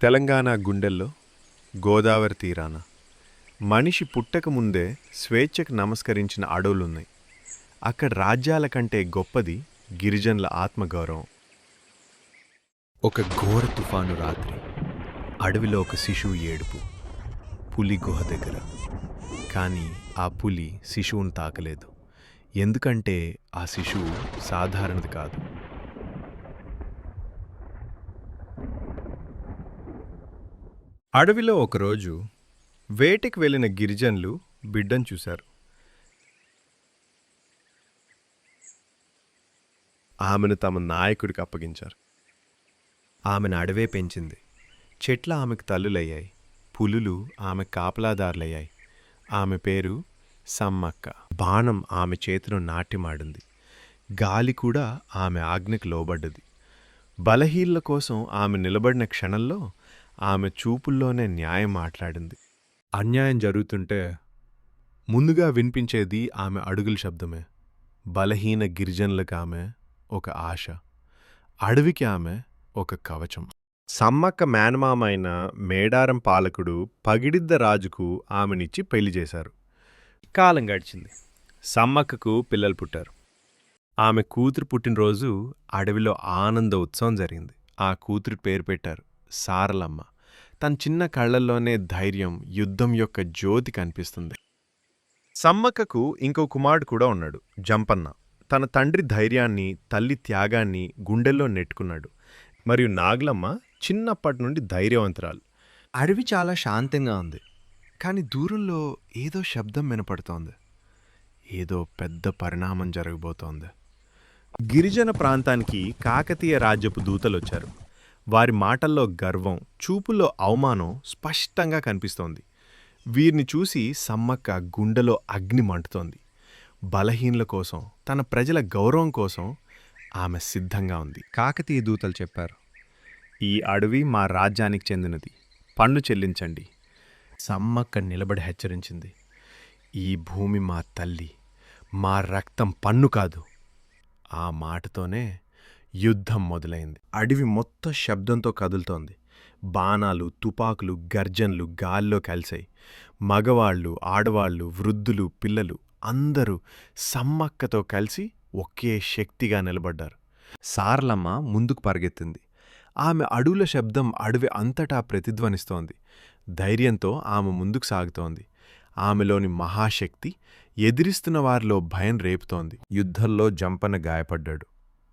తెలంగాణ గుండెల్లో గోదావరి తీరాన మనిషి పుట్టక ముందే స్వేచ్ఛకు నమస్కరించిన అడవులున్నాయి. అక్కడ రాజ్యాల కంటే గొప్పది గిరిజనుల ఆత్మగౌరవం. ఒక ఘోర తుఫాను రాత్రి, అడవిలో ఒక శిశువు ఏడుపు, పులి గుహ దగ్గర. కానీ ఆ పులి శిశువును తాకలేదు, ఎందుకంటే ఆ శిశువు సాధారణది కాదు. అడవిలో ఒకరోజు వేటకి వెళ్ళిన గిరిజనులు బిడ్డను చూశారు. ఆమెను తమ నాయకుడికి అప్పగించారు. ఆమెను అడవే పెంచింది. చెట్ల ఆమెకు తల్లులయ్యాయి, పులులు ఆమె కాపలాదారులయ్యాయి. ఆమె పేరు సమ్మక్క. బాణం ఆమె చేతిలో నాట్యమాడింది. గాలి కూడా ఆమె ఆజ్ఞకు లోబడ్డది. బలహీనుల కోసం ఆమె నిలబడిన క్షణంలో ఆమె చూపుల్లోనే న్యాయం మాట్లాడింది. అన్యాయం జరుగుతుంటే ముందుగా వినిపించేది ఆమె అడుగుల శబ్దమే. బలహీన గిరిజనులకు ఆమె ఒక ఆశ, అడవికి ఆమె ఒక కవచం. సమ్మక్క మేనమామ అయిన మేడారం పాలకుడు పగిడిద్ద రాజుకు ఆమెనిచ్చి పెళ్లి చేశారు. కాలం గడిచింది. సమ్మక్కకు పిల్లలు పుట్టారు. ఆమె కూతురు పుట్టినరోజు అడవిలో ఆనంద ఉత్సవం జరిగింది. ఆ కూతురు పేరు పెట్టారు సారలమ్మ. తన చిన్న కళ్లల్లోనే ధైర్యం, యుద్ధం యొక్క జ్యోతి కనిపిస్తుంది. సమ్మక్కకు ఇంకో కుమారుడు కూడా ఉన్నాడు, జంపన్న. తన తండ్రి ధైర్యాన్ని, తల్లి త్యాగాన్ని గుండెల్లో నెట్టుకున్నాడు. మరియు నాగలమ్మ చిన్నప్పటి నుండి ధైర్యవంతురాలు. అడవి చాలా శాంతంగా ఉంది, కానీ దూరంలో ఏదో శబ్దం వినపడుతోంది. ఏదో పెద్ద పరిణామం జరగబోతోంది. గిరిజన ప్రాంతానికి కాకతీయ రాజ్యపు దూతలొచ్చారు. వారి మాటల్లో గర్వం, చూపుల్లో అవమానం స్పష్టంగా కనిపిస్తోంది. వీరిని చూసి సమ్మక్క గుండెలో అగ్ని మంటుతోంది. బలహీనుల కోసం, తన ప్రజల గౌరవం కోసం ఆమె సిద్ధంగా ఉంది. కాకతీయ దూతలు చెప్పారు, ఈ అడవి మా రాజ్యానికి చెందినది, పన్ను చెల్లించండి. సమ్మక్క నిలబడి హెచ్చరించింది, ఈ భూమి మా తల్లి, మా రక్తం పన్ను కాదు. ఆ మాటతోనే యుద్ధం మొదలైంది. అడవి మొత్తం శబ్దంతో కదులుతోంది. బాణాలు, తుపాకులు, గర్జన్లు గాల్లో కలిశాయి. మగవాళ్ళు, ఆడవాళ్ళు, వృద్ధులు, పిల్లలు అందరూ సమ్మక్కతో కలిసి ఒకే శక్తిగా నిలబడ్డారు. సారలమ్మ ముందుకు పరిగెత్తింది. ఆమె అడుగుల శబ్దం అడవి అంతటా ప్రతిధ్వనిస్తోంది. ధైర్యంతో ఆమె ముందుకు సాగుతోంది. ఆమెలోని మహాశక్తి ఎదిరిస్తున్న వారిలో భయం రేపుతోంది. యుద్ధంలో జంపన్న గాయపడ్డాడు.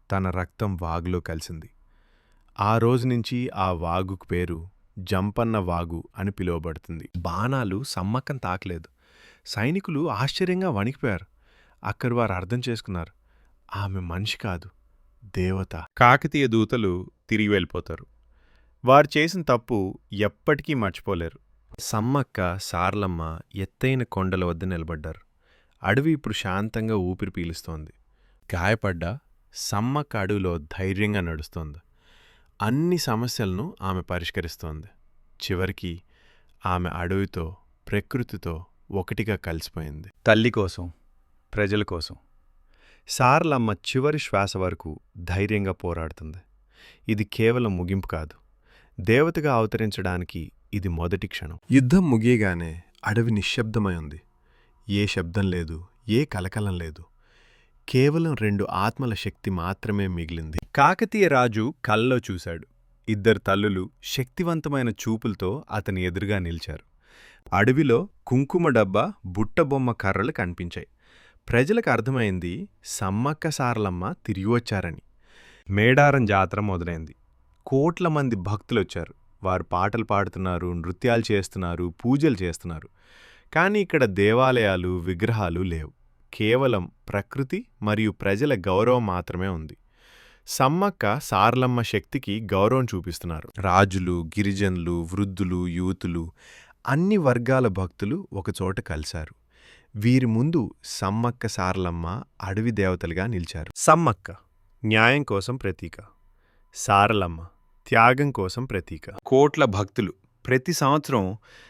తన రక్తం వాగులో కలిసింది. ఆ రోజు నుంచి ఆ వాగుకు పేరు జంపన్న వాగు అని పిలువబడుతుంది. బాణాలు సమ్మక్కను తాకలేదు. సైనికులు ఆశ్చర్యంగా వణికిపోయారు. అక్కడి వారు అర్థం చేసుకున్నారు, ఆమె మనిషి కాదు, దేవత. కాకతీయ దూతలు తిరిగి వెళ్ళిపోతారు. వారు చేసిన తప్పు ఎప్పటికీ మర్చిపోలేరు. సమ్మక్క, సారలమ్మ ఎత్తైన కొండల వద్ద నిలబడ్డారు. అడవి ఇప్పుడు శాంతంగా ఊపిరి పీలుస్తోంది. గాయపడ్డ సమ్మక్క అడవిలో ధైర్యంగా నడుస్తోంది. అన్ని సమస్యలను ఆమె పరిష్కరిస్తోంది. చివరికి ఆమె అడవితో, ప్రకృతితో ఒకటిగా కలిసిపోయింది. తల్లి కోసం, ప్రజల కోసం సారలమ్మ చివరి శ్వాస వరకు ధైర్యంగా పోరాడుతుంది. ఇది కేవలం ముగింపు కాదు, దేవతగా అవతరించడానికి ఇది మొదటి క్షణం. యుద్ధం ముగియగానే అడవి నిశ్శబ్దమై ఉంది. ఏ శబ్దం లేదు, ఏ కలకలం లేదు. కేవలం 2 ఆత్మల శక్తి మాత్రమే మిగిలింది. కాకతీయ రాజు కల్లో చూశాడు. 2 తల్లులు శక్తివంతమైన చూపులతో అతని ఎదురుగా నిలిచారు. అడవిలో కుంకుమ డబ్బా, బుట్టబొమ్మ కర్రలు కనిపించాయి. ప్రజలకు అర్థమైంది, సమ్మక్క సారలమ్మ తిరిగి వచ్చారని. మేడారం జాతర మొదలైంది. కోట్ల మంది భక్తులొచ్చారు. వారు పాటలు పాడుతున్నారు, నృత్యాలు చేస్తున్నారు, పూజలు చేస్తున్నారు. కానీ ఇక్కడ దేవాలయాలు, విగ్రహాలు లేవు. కేవలం ప్రకృతి మరియు ప్రజల గౌరవం మాత్రమే ఉంది. సమ్మక్క, సారలమ్మ శక్తికి గౌరవం చూపిస్తున్నారు. రాజులు, గిరిజనులు, వృద్ధులు, యూతులు, అన్ని వర్గాల భక్తులు ఒకచోట కలిశారు. వీరి ముందు సమ్మక్క, సారలమ్మ అడవి దేవతలుగా నిలిచారు. సమ్మక్క న్యాయం కోసం ప్రతీక, సారలమ్మ త్యాగం కోసం ప్రతీక. కోట్ల భక్తులు ప్రతి సంవత్సరం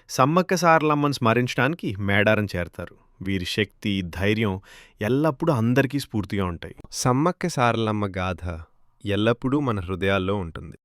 సమ్మక్క సారలమ్మను స్మరించడానికి మేడారం చేరతారు. వీరి శక్తి, ధైర్యం ఎల్లప్పుడూ అందరికీ స్ఫూర్తిగా ఉంటాయి. సమ్మక్క సారలమ్మ గాథ ఎల్లప్పుడూ మన హృదయాల్లో ఉంటుంది.